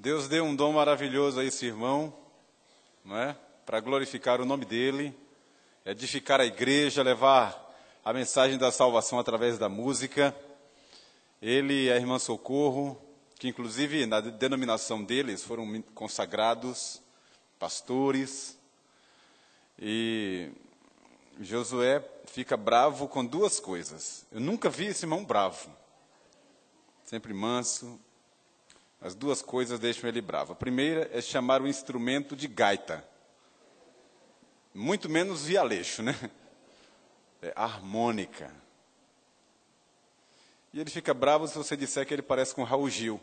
Deus deu um dom maravilhoso a esse irmão, não é? Para glorificar o nome dele, edificar a igreja, levar a mensagem da salvação através da música. Ele e a irmã Socorro, que inclusive na denominação deles foram consagrados pastores. E Josué fica bravo com duas coisas. Eu nunca vi esse irmão bravo. Sempre manso. As duas coisas deixam ele bravo. A primeira é chamar o instrumento de gaita. Muito menos vialeixo, né? É harmônica. E ele fica bravo se você disser que ele parece com Raul Gil.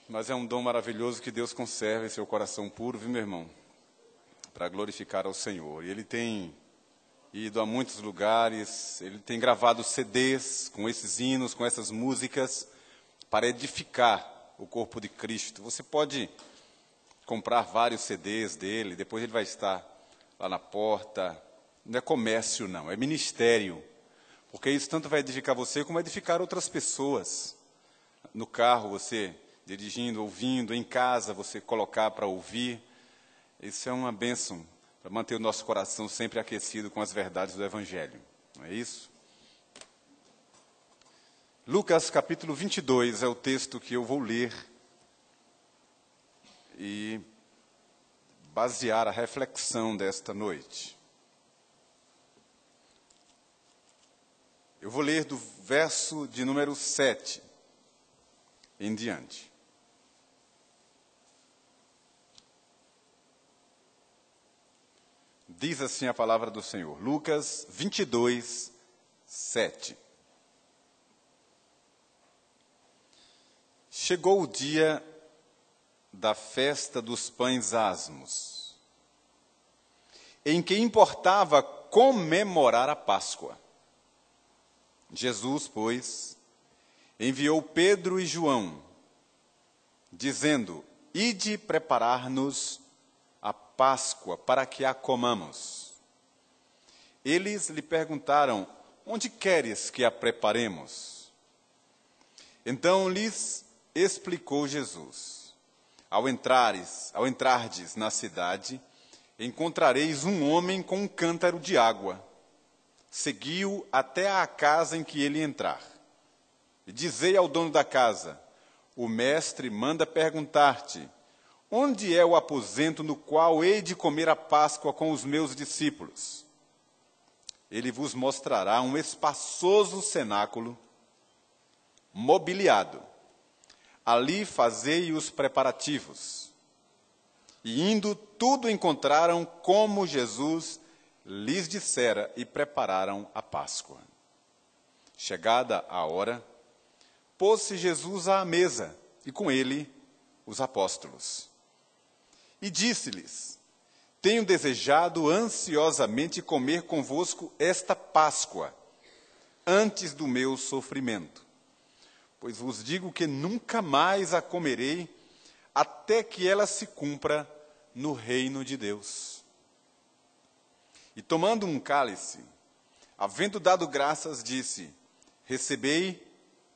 Mas é um dom maravilhoso que Deus conserva em seu coração puro, viu, meu irmão? Para glorificar ao Senhor. E ele tem ido a muitos lugares, ele tem gravado CDs com esses hinos, com essas músicas, para edificar o corpo de Cristo. Você pode comprar vários CDs dele, depois ele vai estar lá na porta. Não é comércio, não, é ministério. Porque isso tanto vai edificar você, como vai edificar outras pessoas. No carro, você dirigindo, ouvindo, em casa, você colocar para ouvir. Isso é uma bênção, para manter o nosso coração sempre aquecido com as verdades do Evangelho. Não é isso? Lucas capítulo 22 é o texto que eu vou ler e basear a reflexão desta noite. Eu vou ler do verso de número 7 em diante. Diz assim a palavra do Senhor, Lucas 22, 7. Chegou o dia da festa dos pães asmos, em que importava comemorar a Páscoa. Jesus, pois, enviou Pedro e João, dizendo, ide preparar-nos a Páscoa, para que a comamos. Eles lhe perguntaram, onde queres que a preparemos? Então lhes explicou Jesus, ao entrardes na cidade, encontrareis um homem com um cântaro de água. Segui-o até à casa em que ele entrar. E dizei ao dono da casa, o mestre manda perguntar-te, onde é o aposento no qual hei de comer a Páscoa com os meus discípulos? Ele vos mostrará um espaçoso cenáculo, mobiliado. Ali fazei os preparativos. E indo, tudo encontraram como Jesus lhes dissera e prepararam a Páscoa. Chegada a hora, pôs-se Jesus à mesa e com ele os apóstolos. E disse-lhes, tenho desejado ansiosamente comer convosco esta Páscoa, antes do meu sofrimento. Pois vos digo que nunca mais a comerei, até que ela se cumpra no reino de Deus. E tomando um cálice, havendo dado graças, disse, recebei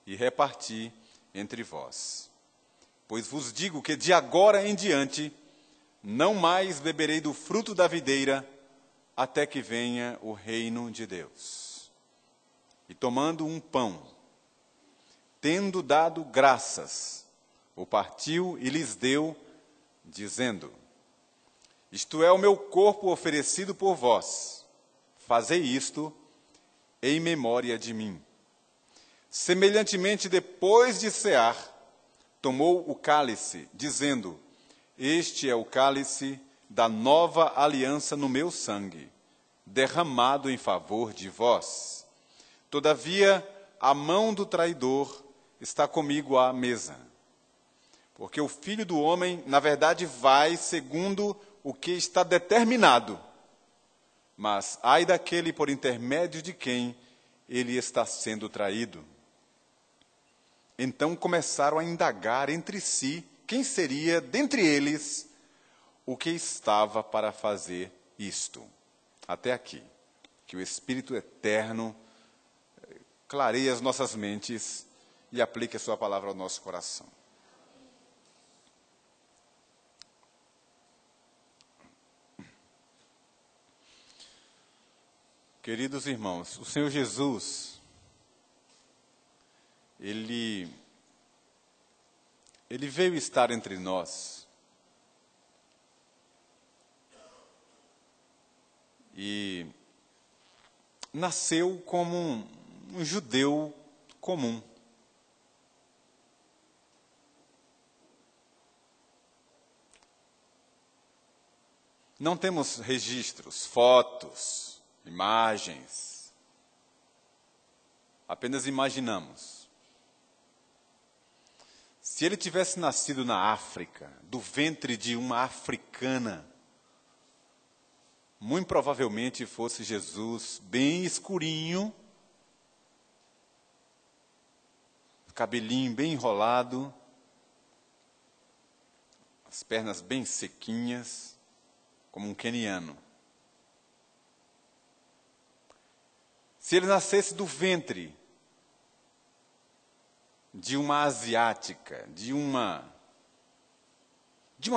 e reparti entre vós. Pois vos digo que de agora em diante, não mais beberei do fruto da videira, até que venha o reino de Deus. E tomando um pão, tendo dado graças, o partiu e lhes deu, dizendo, isto é o meu corpo oferecido por vós, fazei isto em memória de mim. Semelhantemente, depois de cear, tomou o cálice, dizendo, este é o cálice da nova aliança no meu sangue, derramado em favor de vós. Todavia, a mão do traidor está comigo à mesa. Porque o Filho do Homem, na verdade, vai segundo o que está determinado. Mas ai daquele por intermédio de quem ele está sendo traído. Então começaram a indagar entre si quem seria, dentre eles, o que estava para fazer isto. Até aqui. Que o Espírito Eterno clareie as nossas mentes e aplique a sua palavra ao nosso coração. Queridos irmãos, o Senhor Jesus, Ele veio estar entre nós e nasceu como um judeu comum. Não temos registros, fotos, imagens. Apenas imaginamos. Se ele tivesse nascido na África, do ventre de uma africana, muito provavelmente fosse Jesus bem escurinho, cabelinho bem enrolado, as pernas bem sequinhas, como um queniano. Se ele nascesse do ventre de uma asiática, de uma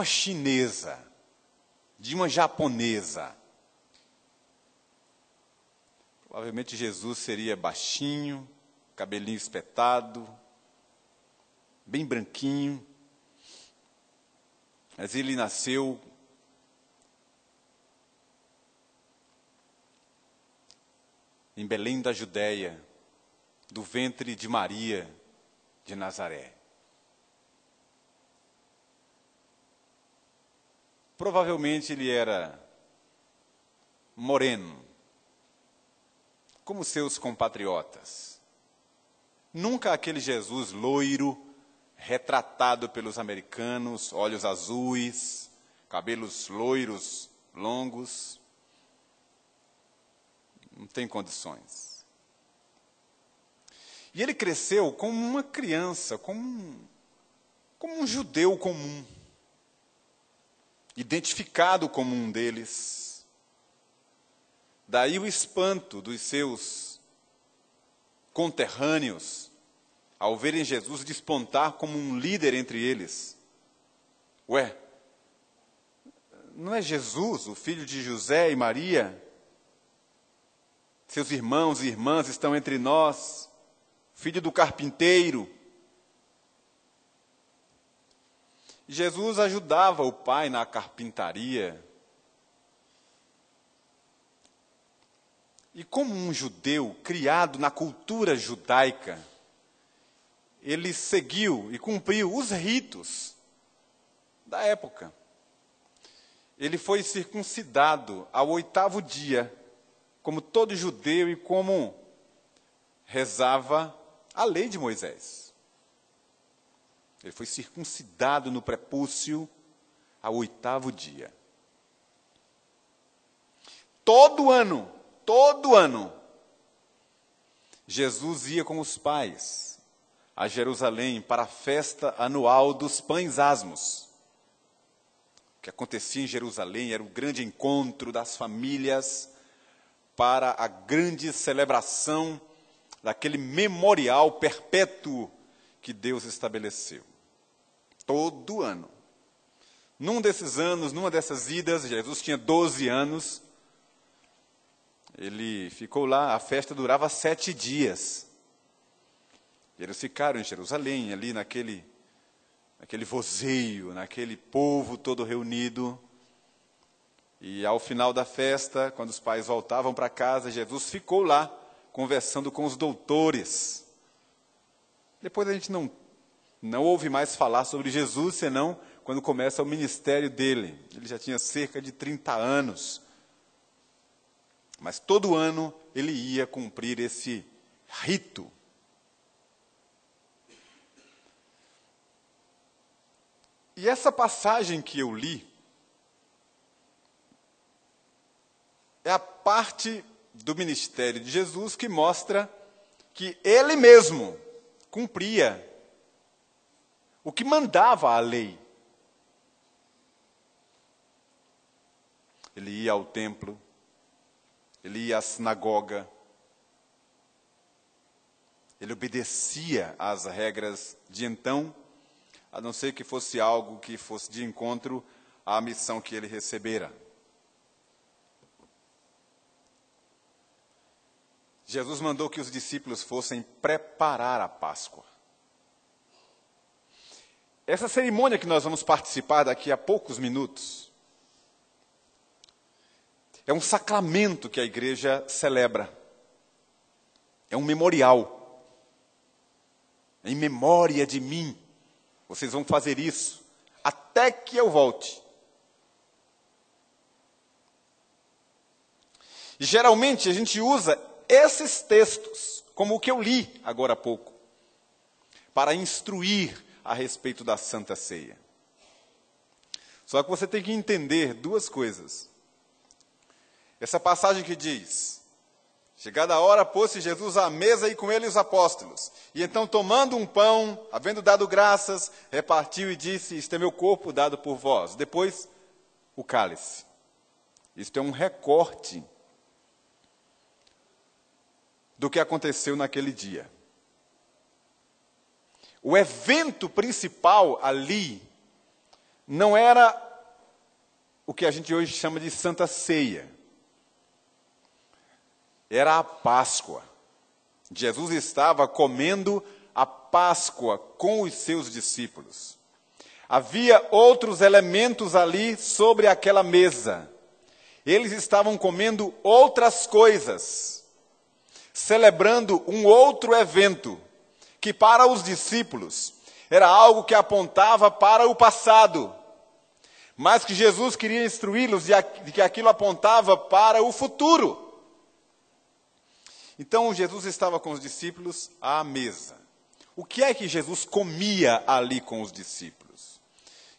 chinesa, de uma japonesa, provavelmente Jesus seria baixinho, cabelinho espetado, bem branquinho, mas ele nasceu em Belém da Judéia, do ventre de Maria de Nazaré. Provavelmente ele era moreno, como seus compatriotas. Nunca aquele Jesus loiro, retratado pelos americanos, olhos azuis, cabelos loiros, longos. Não tem condições. E ele cresceu como uma criança, como um judeu comum, identificado como um deles. Daí o espanto dos seus conterrâneos ao verem Jesus despontar como um líder entre eles. Ué, não é Jesus, o filho de José e Maria? Seus irmãos e irmãs estão entre nós, filho do carpinteiro. Jesus ajudava o pai na carpintaria. E como um judeu criado na cultura judaica, ele seguiu e cumpriu os ritos da época. Ele foi circuncidado ao 8º dia, como todo judeu e como rezava a lei de Moisés. Ele foi circuncidado no prepúcio ao 8º dia. Todo ano, Jesus ia com os pais a Jerusalém para a festa anual dos pães asmos. O que acontecia em Jerusalém era o grande encontro das famílias para a grande celebração daquele memorial perpétuo que Deus estabeleceu. Todo ano. Num desses anos, numa dessas idas, Jesus tinha 12 anos, ele ficou lá, a festa durava 7 dias. Eles ficaram em Jerusalém, ali naquele vozeio, naquele povo todo reunido. E ao final da festa, quando os pais voltavam para casa, Jesus ficou lá, conversando com os doutores. Depois a gente não ouve mais falar sobre Jesus, senão quando começa o ministério dele. Ele já tinha cerca de 30 anos. Mas todo ano ele ia cumprir esse rito. E essa passagem que eu li é a parte do ministério de Jesus que mostra que ele mesmo cumpria o que mandava a lei. Ele ia ao templo, ele ia à sinagoga, Ele obedecia às regras de então, a não ser que fosse algo que fosse de encontro à missão que ele recebera. Jesus mandou que os discípulos fossem preparar a Páscoa. Essa cerimônia que nós vamos participar daqui a poucos minutos é um sacramento que a igreja celebra. É um memorial. Em memória de mim, vocês vão fazer isso até que eu volte. E geralmente a gente usa esses textos, como o que eu li agora há pouco, para instruir a respeito da Santa Ceia. Só que você tem que entender duas coisas. Essa passagem que diz: chegada a hora, pôs-se Jesus à mesa e com ele os apóstolos. E então, tomando um pão, havendo dado graças, repartiu e disse: isto é meu corpo dado por vós. Depois, o cálice. Isto é um recorte do que aconteceu naquele dia. O evento principal ali não era o que a gente hoje chama de Santa Ceia. Era a Páscoa. Jesus estava comendo a Páscoa com os seus discípulos. Havia outros elementos ali sobre aquela mesa. Eles estavam comendo outras coisas, celebrando um outro evento, que para os discípulos era algo que apontava para o passado, mas que Jesus queria instruí-los de que aquilo apontava para o futuro. Então Jesus estava com os discípulos à mesa. O que é que Jesus comia ali com os discípulos?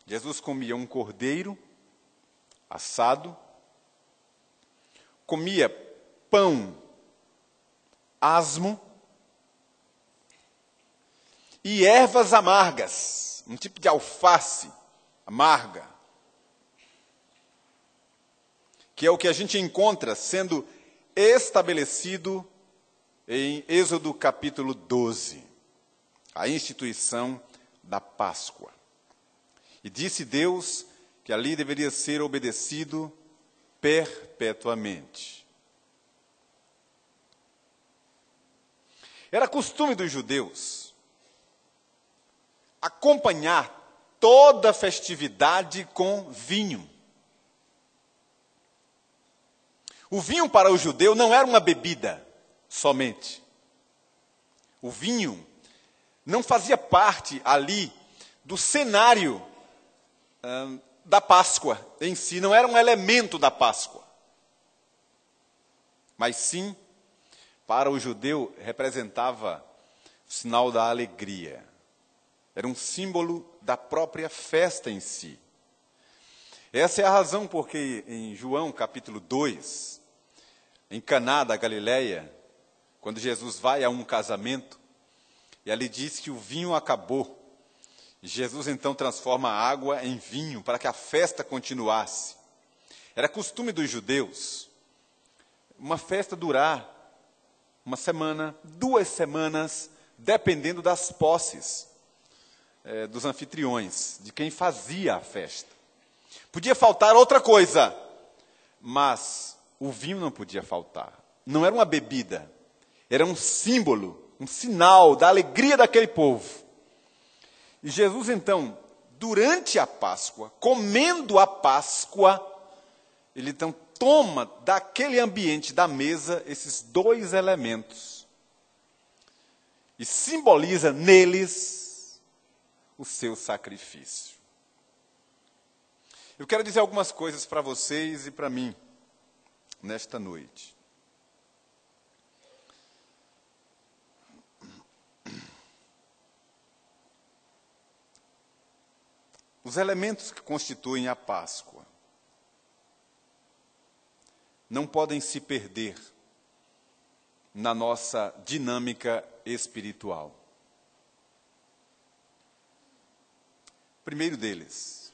Jesus comia um cordeiro assado, comia pão asmo e ervas amargas, um tipo de alface amarga, que é o que a gente encontra sendo estabelecido em Êxodo capítulo 12, a instituição da Páscoa. E disse Deus que ali deveria ser obedecido perpetuamente. Era costume dos judeus acompanhar toda festividade com vinho. O vinho para o judeu não era uma bebida somente. O vinho não fazia parte ali do cenário da Páscoa em si, não era um elemento da Páscoa. Mas sim, para o judeu representava o sinal da alegria. Era um símbolo da própria festa em si. Essa é a razão porque em João capítulo 2, em Caná da Galileia, quando Jesus vai a um casamento, e ali diz que o vinho acabou. E Jesus então transforma a água em vinho para que a festa continuasse. Era costume dos judeus uma festa durar uma semana, 2 semanas, dependendo das posses dos anfitriões, de quem fazia a festa. Podia faltar outra coisa, mas o vinho não podia faltar. Não era uma bebida, era um símbolo, um sinal da alegria daquele povo. E Jesus, então, durante a Páscoa, comendo a Páscoa, ele então toma daquele ambiente da mesa esses 2 elementos e simboliza neles o seu sacrifício. Eu quero dizer algumas coisas para vocês e para mim nesta noite. Os elementos que constituem a Páscoa não podem se perder na nossa dinâmica espiritual. Primeiro deles,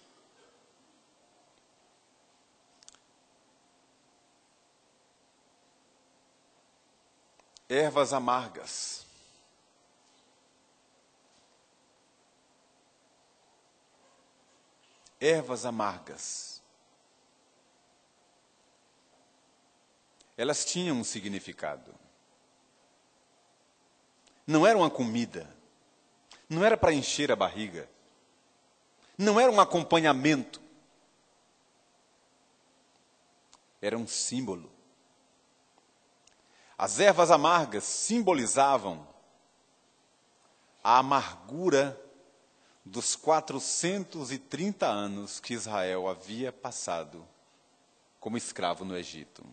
ervas amargas. ervas amargas. Elas tinham um significado. Não era uma comida, não era para encher a barriga, não era um acompanhamento, era um símbolo. As ervas amargas simbolizavam a amargura dos 430 anos que Israel havia passado como escravo no Egito.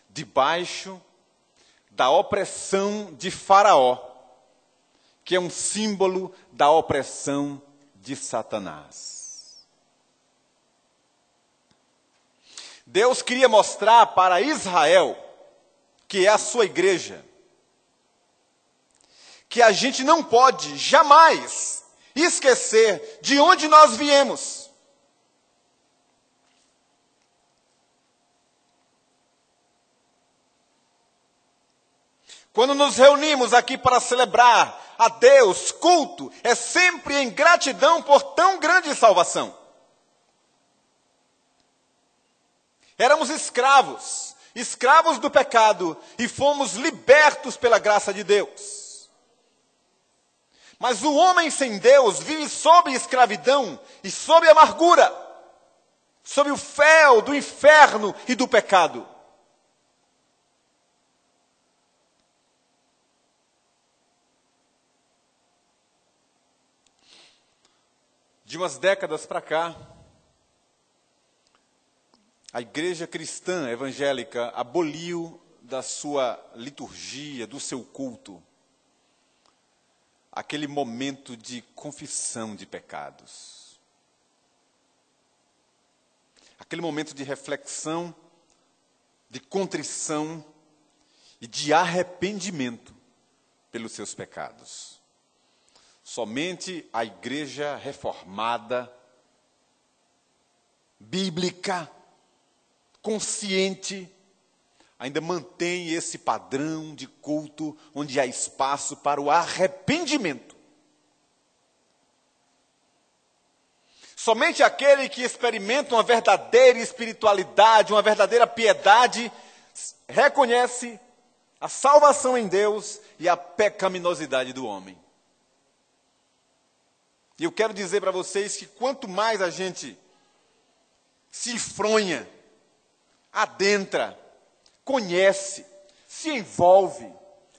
Debaixo da opressão de Faraó, que é um símbolo da opressão de Satanás. Deus queria mostrar para Israel, que é a sua igreja, que a gente não pode jamais esquecer de onde nós viemos. Quando nos reunimos aqui para celebrar a Deus, culto, é sempre em gratidão por tão grande salvação. Éramos escravos, escravos do pecado, e fomos libertos pela graça de Deus. Mas o homem sem Deus vive sob escravidão e sob amargura, sob o fel do inferno e do pecado. De umas décadas para cá, a igreja cristã evangélica aboliu da sua liturgia, do seu culto, aquele momento de confissão de pecados. Aquele momento de reflexão, de contrição e de arrependimento pelos seus pecados. Somente a igreja reformada, bíblica, consciente, ainda mantém esse padrão de culto onde há espaço para o arrependimento. Somente aquele que experimenta uma verdadeira espiritualidade, uma verdadeira piedade, reconhece a salvação em Deus e a pecaminosidade do homem. E eu quero dizer para vocês que quanto mais a gente se enfronha, adentra, conhece, se envolve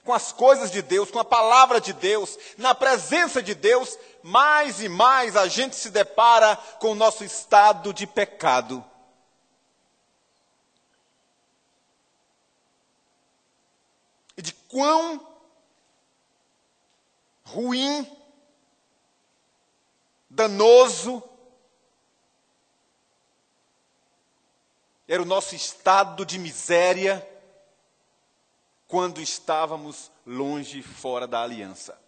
com as coisas de Deus, com a palavra de Deus, na presença de Deus, mais e mais a gente se depara com o nosso estado de pecado. E de quão ruim, danoso era o nosso estado de miséria quando estávamos longe, fora da aliança.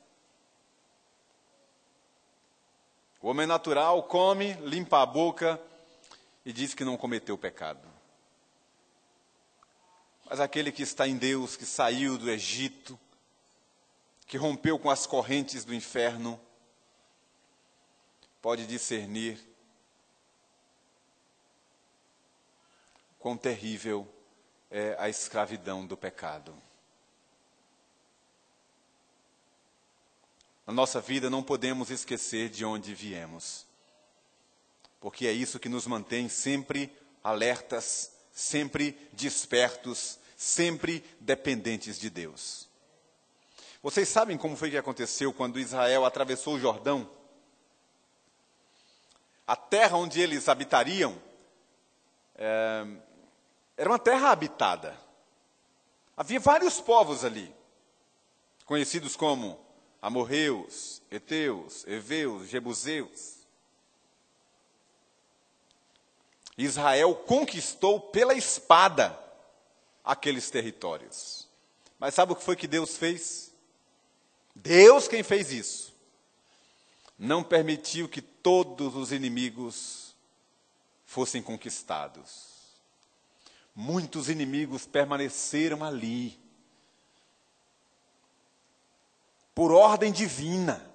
O homem natural come, limpa a boca e diz que não cometeu pecado. Mas aquele que está em Deus, que saiu do Egito, que rompeu com as correntes do inferno, pode discernir quão terrível é a escravidão do pecado. Na nossa vida não podemos esquecer de onde viemos, porque é isso que nos mantém sempre alertas, sempre despertos, sempre dependentes de Deus. Vocês sabem como foi que aconteceu quando Israel atravessou o Jordão? A terra onde eles habitariam era uma terra habitada. Havia vários povos ali, conhecidos como amorreus, heteus, heveus, jebuseus. Israel conquistou pela espada aqueles territórios. Mas sabe o que foi que Deus fez? Deus quem fez isso. Não permitiu que todos os inimigos fossem conquistados. Muitos inimigos permaneceram ali, por ordem divina.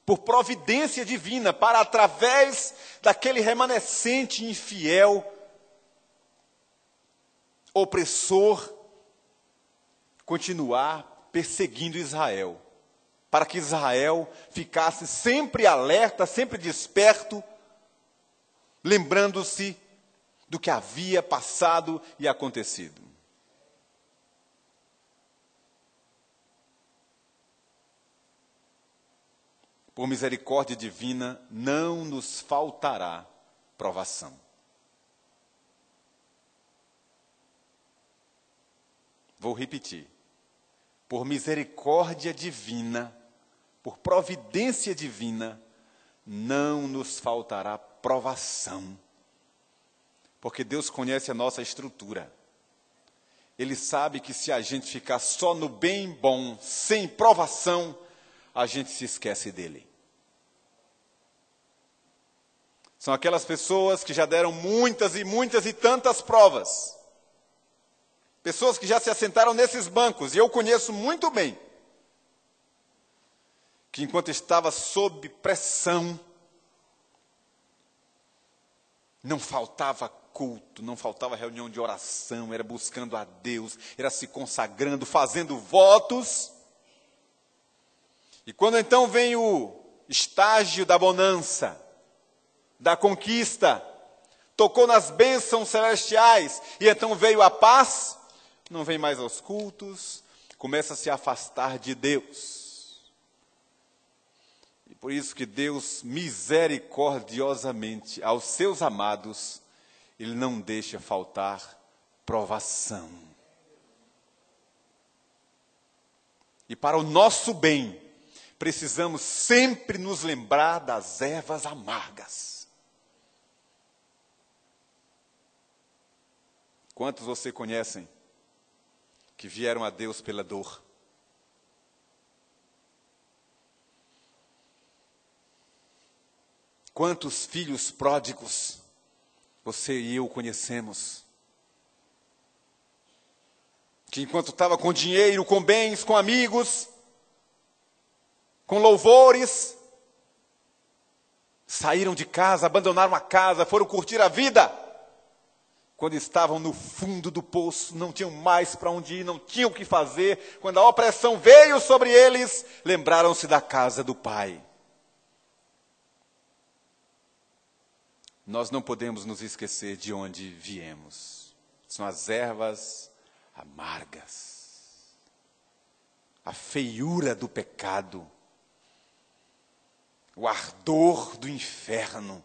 por providência divina, para através daquele remanescente infiel, opressor, continuar perseguindo Israel, para que Israel ficasse sempre alerta, sempre desperto, lembrando-se do que havia passado e acontecido. Por misericórdia divina, não nos faltará provação. Vou repetir. Por misericórdia divina, por providência divina, não nos faltará provação. Porque Deus conhece a nossa estrutura. Ele sabe que se a gente ficar só no bem bom, sem provação, a gente se esquece dele. São aquelas pessoas que já deram muitas e tantas provas. Pessoas que já se assentaram nesses bancos, e eu conheço muito bem, que enquanto estava sob pressão, não faltava culto, não faltava reunião de oração, era buscando a Deus, era se consagrando, fazendo votos. E quando então vem o estágio da bonança, da conquista, tocou nas bênçãos celestiais, e então veio a paz, não vem mais aos cultos, começa a se afastar de Deus. E por isso que Deus, misericordiosamente, aos seus amados, Ele não deixa faltar provação. E para o nosso bem, precisamos sempre nos lembrar das ervas amargas. Quantos você conhecem que vieram a Deus pela dor? Quantos filhos pródigos você e eu conhecemos? Que enquanto estava com dinheiro, com bens, com amigos, com louvores, saíram de casa, abandonaram a casa, foram curtir a vida. Quando estavam no fundo do poço, não tinham mais para onde ir, não tinham o que fazer. Quando a opressão veio sobre eles, lembraram-se da casa do Pai. Nós não podemos nos esquecer de onde viemos. São as ervas amargas. A feiura do pecado. O ardor do inferno.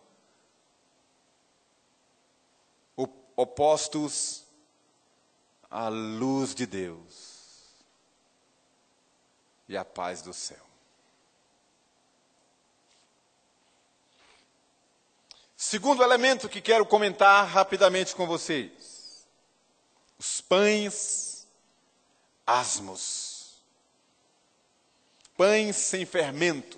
Opostos à luz de Deus e à paz do céu. Segundo elemento que quero comentar rapidamente com vocês. Os pães asmos. Pães sem fermento.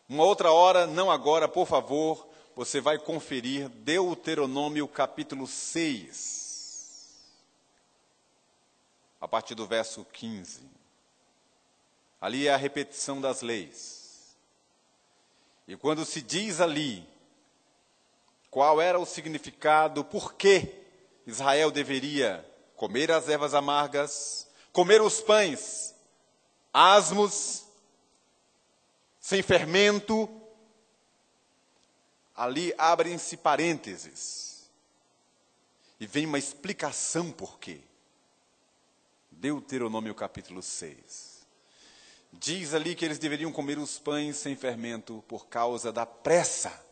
Uma outra hora, não agora, por favor, você vai conferir Deuteronômio capítulo 6, a partir do verso 15. Ali é a repetição das leis. E quando se diz ali qual era o significado, por que Israel deveria comer as ervas amargas, comer os pães asmos, sem fermento, ali abrem-se parênteses. E vem uma explicação por quê. Deuteronômio capítulo 6. Diz ali que eles deveriam comer os pães sem fermento por causa da pressa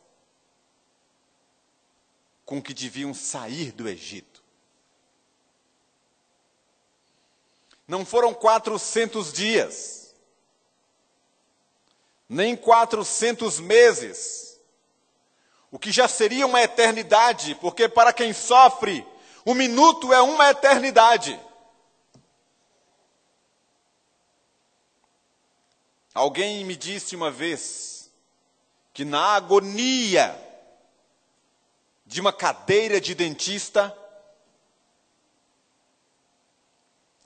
com que deviam sair do Egito. Não foram 400 dias, nem 400 meses, o que já seria uma eternidade, porque para quem sofre, um minuto é uma eternidade. Alguém me disse uma vez que na agonia de uma cadeira de dentista,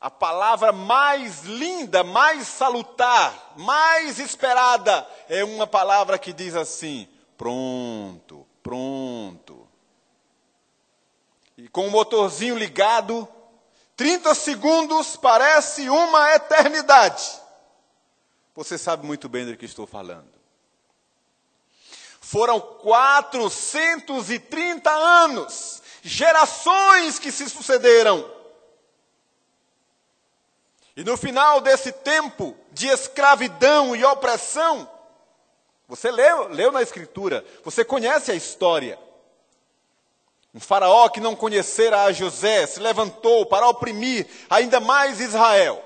A palavra mais linda, mais salutar, mais esperada é uma palavra que diz assim: pronto, pronto. E com o motorzinho ligado, 30 segundos parece uma eternidade. Você sabe muito bem do que estou falando. Foram 430 anos, gerações que se sucederam. E no final desse tempo de escravidão e opressão, você leu na Escritura, você conhece a história. Um faraó que não conhecera a José se levantou para oprimir ainda mais Israel.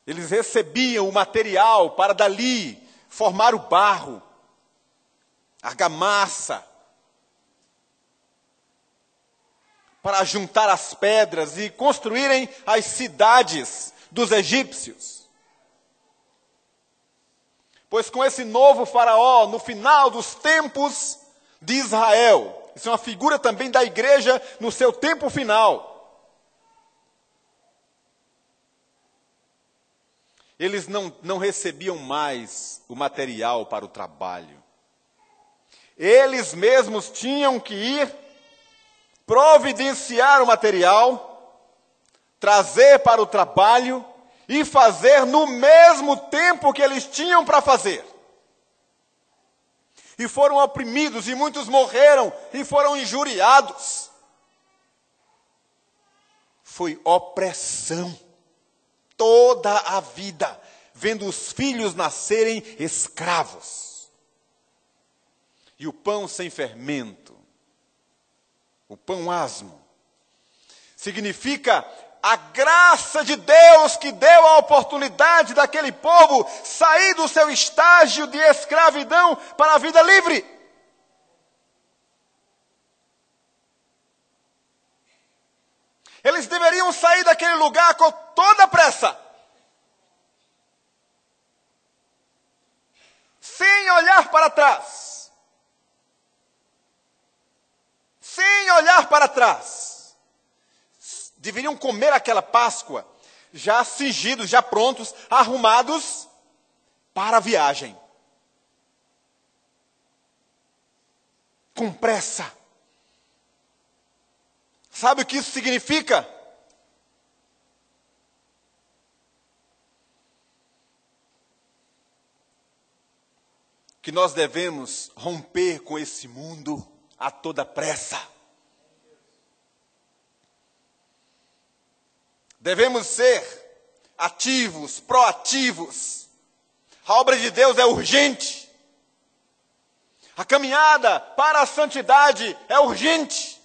Eles recebiam o material para dali formar o barro, argamassa, para juntar as pedras e construírem as cidades dos egípcios. Pois com esse novo faraó, no final dos tempos de Israel, isso é uma figura também da igreja no seu tempo final, eles não recebiam mais o material para o trabalho. Eles mesmos tinham que ir providenciar o material, trazer para o trabalho e fazer no mesmo tempo que eles tinham para fazer. E foram oprimidos, e muitos morreram, e foram injuriados. Foi opressão. Toda a vida, vendo os filhos nascerem escravos. E o pão sem fermento, o pão asmo, significa a graça de Deus que deu a oportunidade daquele povo sair do seu estágio de escravidão para a vida livre. Eles deveriam sair daquele lugar com toda a pressa, sem olhar para trás. Sem olhar para trás. Deveriam comer aquela Páscoa, já cingidos, já prontos, arrumados para a viagem. Com pressa. Sabe o que isso significa? Que nós devemos romper com esse mundo a toda pressa. Devemos ser ativos, proativos. A obra de Deus é urgente. A caminhada para a santidade é urgente.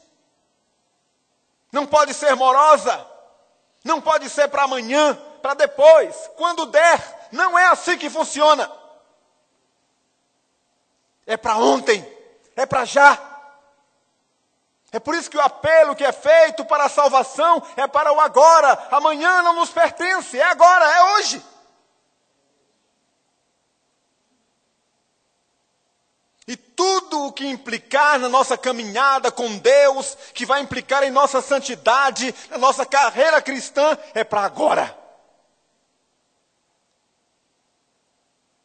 Não pode ser morosa, não pode ser para amanhã, para depois, quando der. Não é assim que funciona. É para ontem, é para já. É por isso que o apelo que é feito para a salvação é para o agora. Amanhã não nos pertence, é agora, é hoje. E tudo o que implicar na nossa caminhada com Deus, que vai implicar em nossa santidade, na nossa carreira cristã, é para agora.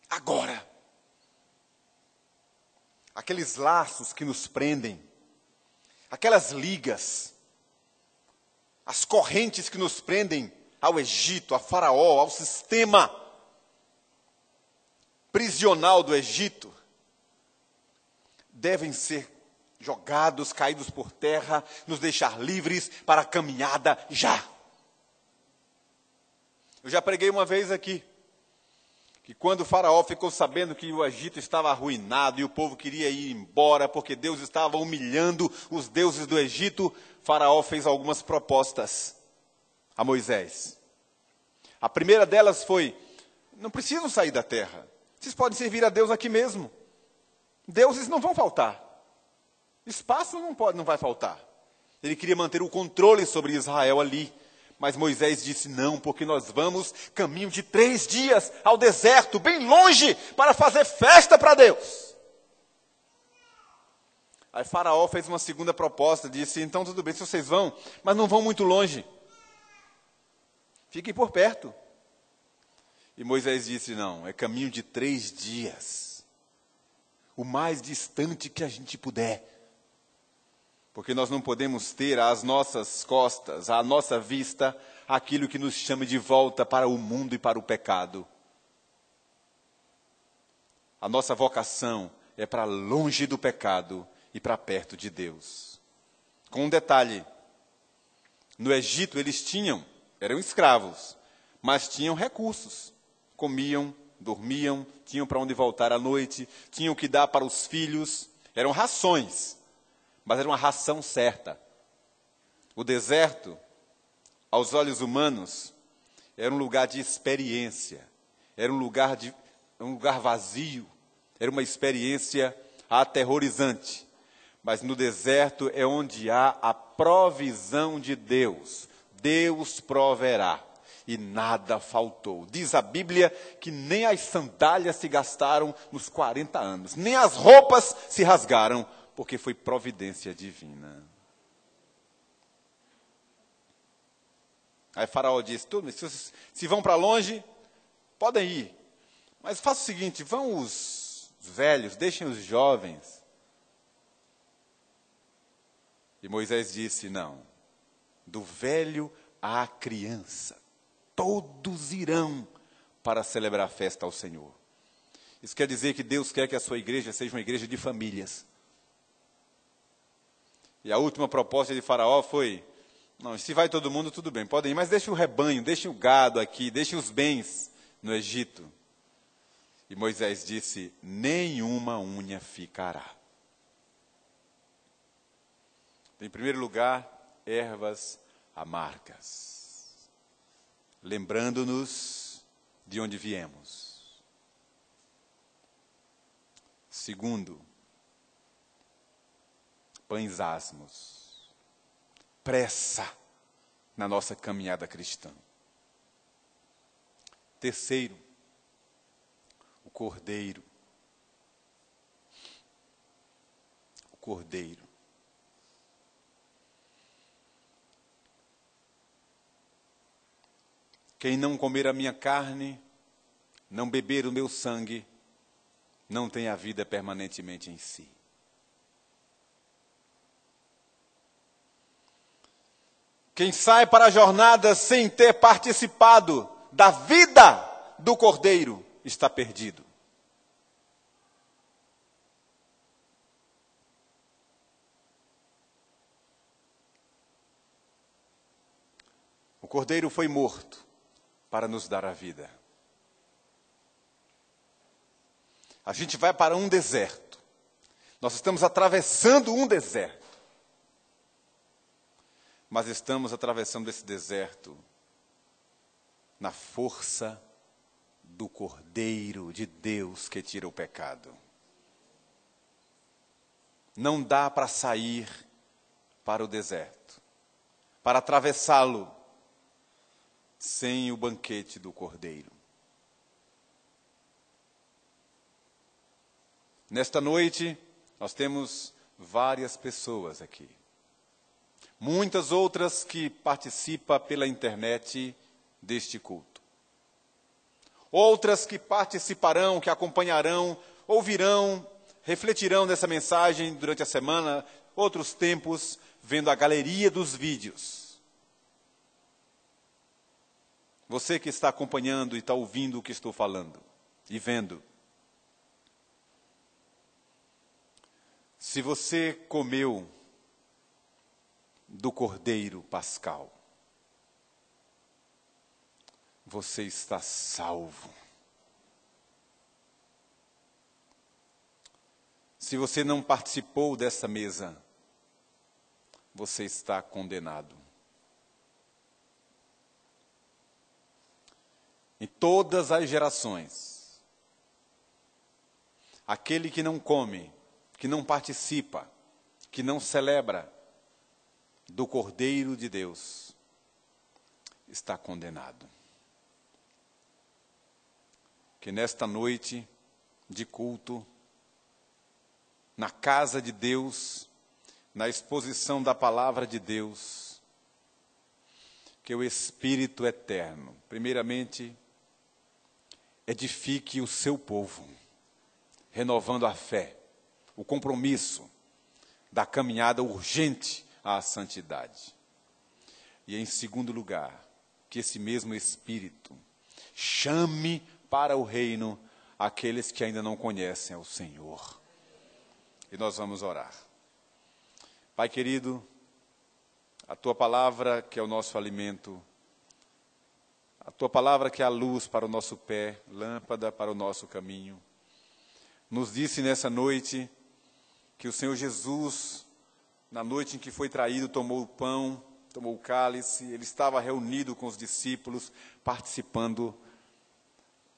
Agora. Aqueles laços que nos prendem, aquelas ligas, as correntes que nos prendem ao Egito, a Faraó, ao sistema prisional do Egito, devem ser jogados, caídos por terra, nos deixar livres para a caminhada já. Eu já preguei uma vez aqui, que quando o Faraó ficou sabendo que o Egito estava arruinado e o povo queria ir embora porque Deus estava humilhando os deuses do Egito, Faraó fez algumas propostas a Moisés. A primeira delas foi: não precisam sair da terra, vocês podem servir a Deus aqui mesmo. Deuses não vão faltar. Espaço não vai faltar. Ele queria manter o controle sobre Israel ali. Mas Moisés disse não, porque nós vamos caminho de 3 dias ao deserto, bem longe, para fazer festa para Deus. Aí Faraó fez uma segunda proposta, disse, então tudo bem, se vocês vão, mas não vão muito longe. Fiquem por perto. E Moisés disse, não, é caminho de 3 dias. O mais distante que a gente puder. Porque nós não podemos ter às nossas costas, à nossa vista, aquilo que nos chama de volta para o mundo e para o pecado. A nossa vocação é para longe do pecado e para perto de Deus. Com um detalhe, no Egito eles eram escravos, mas tinham recursos. Comiam, dormiam, tinham para onde voltar à noite, tinham que dar para os filhos, eram rações, mas era uma ração certa. O deserto, aos olhos humanos, era um lugar de experiência, era um lugar vazio, era uma experiência aterrorizante. Mas no deserto é onde há a provisão de Deus. Deus proverá. E nada faltou. Diz a Bíblia que nem as sandálias se gastaram nos 40 anos, nem as roupas se rasgaram, porque foi providência divina. Aí Faraó disse, se vão para longe, podem ir. Mas faça o seguinte, vão os velhos, deixem os jovens. E Moisés disse, não, do velho à criança, todos irão para celebrar a festa ao Senhor. Isso quer dizer que Deus quer que a sua igreja seja uma igreja de famílias. E a última proposta de Faraó foi, não, se vai todo mundo, tudo bem, podem ir, mas deixem o rebanho, deixem o gado aqui, deixem os bens no Egito. E Moisés disse, nenhuma unha ficará. Em primeiro lugar, ervas amargas, lembrando-nos de onde viemos. Segundo, pães asmos, pressa na nossa caminhada cristã. Terceiro, o cordeiro. O cordeiro. Quem não comer a minha carne, não beber o meu sangue, não tem a vida permanentemente em si. Quem sai para a jornada sem ter participado da vida do Cordeiro, está perdido. O Cordeiro foi morto para nos dar a vida. A gente vai para um deserto. Nós estamos atravessando um deserto. Mas estamos atravessando esse deserto na força do Cordeiro de Deus que tira o pecado. Não dá para sair para o deserto, para atravessá-lo, sem o banquete do Cordeiro. Nesta noite, nós temos várias pessoas aqui. Muitas outras que participam pela internet deste culto. Outras que participarão, que acompanharão, ouvirão, refletirão nessa mensagem durante a semana, outros tempos, vendo a galeria dos vídeos. Você que está acompanhando e está ouvindo o que estou falando e vendo. Se você comeu do Cordeiro Pascal, você está salvo. Se você não participou dessa mesa, você está condenado. Em todas as gerações, aquele que não come, que não participa, que não celebra do Cordeiro de Deus, está condenado. Que nesta noite de culto, na casa de Deus, na exposição da palavra de Deus, que o Espírito eterno, primeiramente, edifique o seu povo, renovando a fé, o compromisso da caminhada urgente à santidade. E em segundo lugar, que esse mesmo Espírito chame para o reino aqueles que ainda não conhecem ao Senhor. E nós vamos orar. Pai querido, a Tua palavra que é o nosso alimento, a Tua palavra que é a luz para o nosso pé, lâmpada para o nosso caminho, nos disse nessa noite que o Senhor Jesus, na noite em que foi traído, tomou o pão, tomou o cálice, Ele estava reunido com os discípulos, participando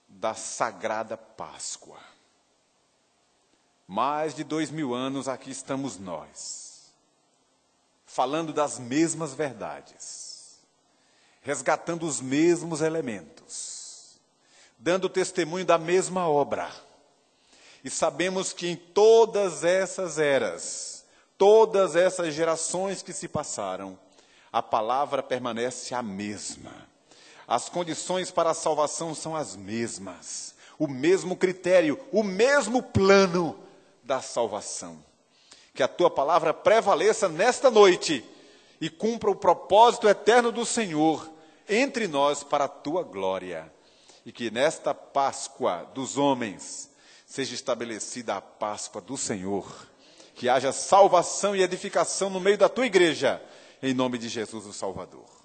da sagrada Páscoa. Mais de 2000 anos aqui estamos nós, falando das mesmas verdades, resgatando os mesmos elementos, dando testemunho da mesma obra. E sabemos que em todas essas eras, todas essas gerações que se passaram, a palavra permanece a mesma. As condições para a salvação são as mesmas. O mesmo critério, o mesmo plano da salvação. Que a Tua palavra prevaleça nesta noite e cumpra o propósito eterno do Senhor entre nós para a Tua glória. E que nesta Páscoa dos homens seja estabelecida a Páscoa do Senhor. Que haja salvação e edificação no meio da Tua igreja, em nome de Jesus o Salvador.